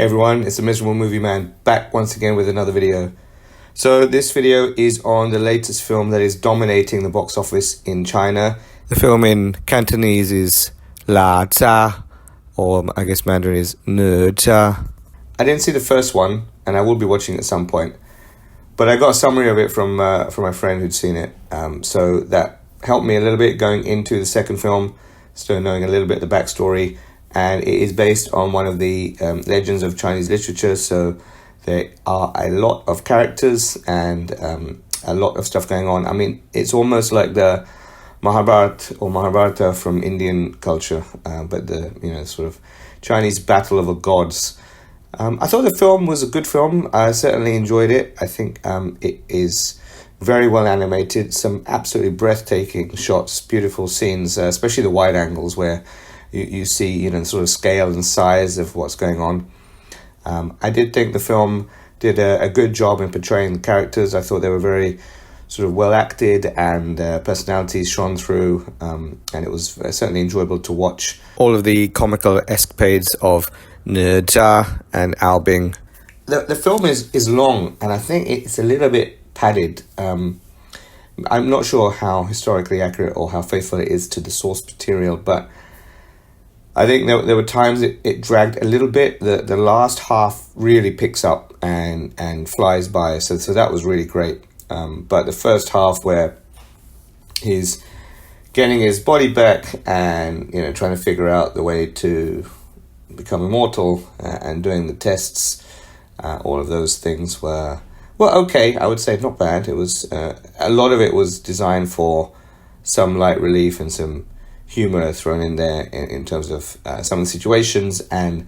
Hey everyone, it's the Miserable Movie Man back once again with another video. So this video is on the latest film that is dominating the box office in China. The film in Cantonese is Ne Zha, or I guess Mandarin is Ne Zha. I didn't see the first one, and I will be watching it at some point. But I got a summary of it from my friend who'd seen it. So that helped me a little bit going into the second film, still knowing a little bit of the backstory. And it is based on one of the legends of Chinese literature, so there are a lot of characters and a lot of stuff going on. I mean, it's almost like the Mahabharata from Indian culture, but the sort of Chinese battle of the gods. I thought the film was a good film. I certainly enjoyed it. I think it is very well animated, some absolutely breathtaking shots, beautiful scenes, especially the wide angles where you see, the sort of scale and size of what's going on. I did think the film did a good job in portraying the characters. I thought they were very sort of well acted and personalities shone through, and it was certainly enjoyable to watch. All of the comical escapades of Ne Zha and Ao Bing. The film is long, and I think it's a little bit padded. I'm not sure how historically accurate or how faithful it is to the source material, but I think there were times it dragged a little bit. The last half really picks up and flies by, so that was really great. But the first half where he's getting his body back and trying to figure out the way to become immortal and doing the tests, all of those things were okay. I would say not bad. It was a lot of it was designed for some light relief and some humor thrown in there in terms of some of the situations and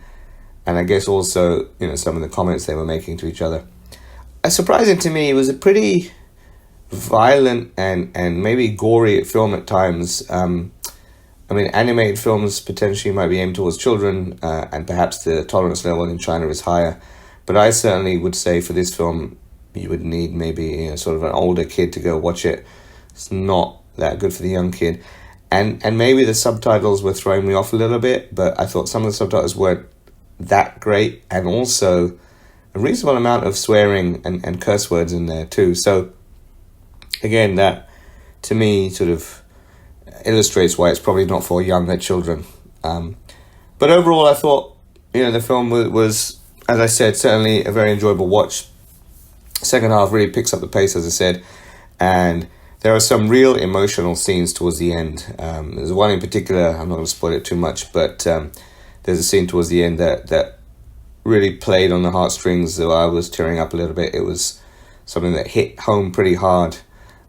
I guess also some of the comments they were making to each other. Surprising to me, it was a pretty violent and maybe gory film at times. I mean, animated films potentially might be aimed towards children, and perhaps the tolerance level in China is higher, but I certainly would say for this film you would need maybe sort of an older kid to go watch it. It's not that good for the young kid. And maybe the subtitles were throwing me off a little bit, but I thought some of the subtitles weren't that great, and also a reasonable amount of swearing and curse words in there too. So again, that to me sort of illustrates why it's probably not for younger children. But overall, I thought the film was, as I said, certainly a very enjoyable watch. Second half really picks up the pace, as I said, and there are some real emotional scenes towards the end. There's one in particular, I'm not going to spoil it too much, but there's a scene towards the end that really played on the heartstrings, so I was tearing up a little bit. It was something that hit home pretty hard.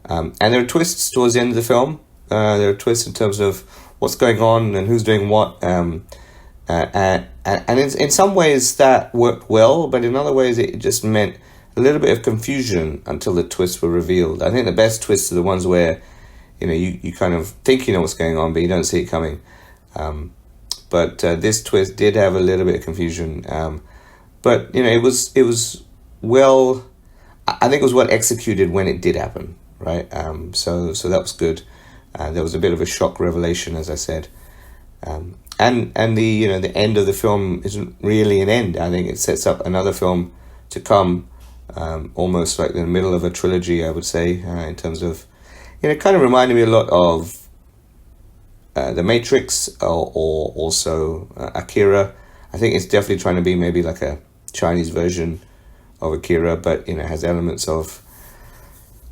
And there are twists towards the end of the film. There are twists in terms of what's going on and who's doing what. And in some ways that worked well, but in other ways it just meant a little bit of confusion until the twists were revealed. I think the best twists are the ones where, you kind of think you know what's going on, but you don't see it coming. But this twist did have a little bit of confusion. But it was well. I think it was well executed when it did happen, right? So that was good. There was a bit of a shock revelation, as I said. And the the end of the film isn't really an end. I think it sets up another film to come. Almost like in the middle of a trilogy, I would say, in terms of, it kind of reminded me a lot of The Matrix or also Akira. I think it's definitely trying to be maybe like a Chinese version of Akira, but has elements of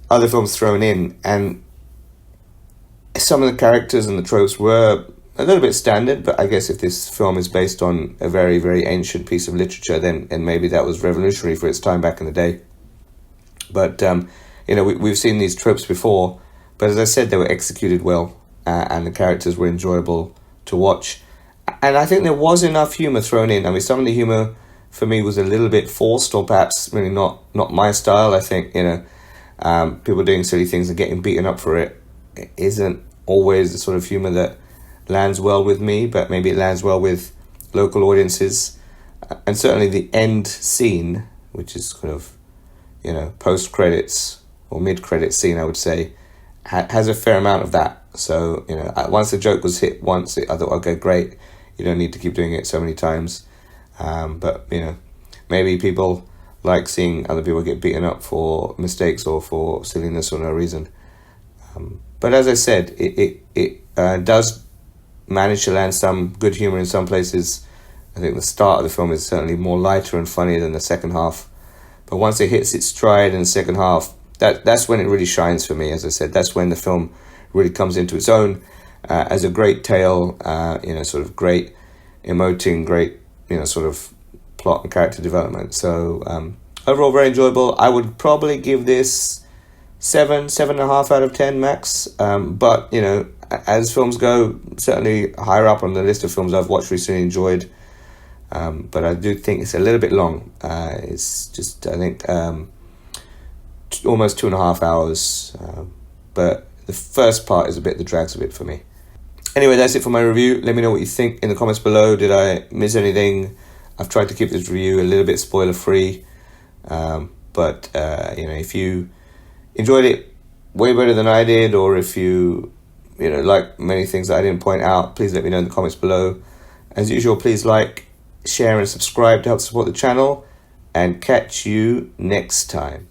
other films thrown in, and some of the characters and the tropes were a little bit standard, but I guess if this film is based on a very, very ancient piece of literature, then maybe that was revolutionary for its time back in the day. But, we've seen these tropes before, but as I said, they were executed well, and the characters were enjoyable to watch. And I think there was enough humor thrown in. I mean, some of the humor for me was a little bit forced, or perhaps really not my style. I think, people doing silly things and getting beaten up for it isn't always the sort of humor that lands well with me, but maybe it lands well with local audiences. And certainly the end scene, which is kind of, post-credits or mid-credits scene, I would say, has a fair amount of that. So, once the joke was hit once, I thought, okay, great, you don't need to keep doing it so many times. But, maybe people like seeing other people get beaten up for mistakes or for silliness or no reason. But as I said, it does manage to land some good humor in some places. I think the start of the film is certainly more lighter and funnier than the second half. But once it hits its stride in the second half, that's when it really shines for me. As I said, that's when the film really comes into its own as a great tale, sort of great emoting, great, sort of plot and character development. So overall, very enjoyable. I would probably give this 7.5 out of 10 max. But as films go, certainly higher up on the list of films I've watched recently, enjoyed. But I do think it's a little bit long. It's just, I think, almost 2.5 hours. But the first part is the drags a bit for me. Anyway, that's it for my review. Let me know what you think in the comments below. Did I miss anything? I've tried to keep this review a little bit spoiler free. But if you enjoyed it way better than I did, or if you like many things that I didn't point out, please let me know in the comments below. As usual, please like, share and subscribe to help support the channel, and catch you next time.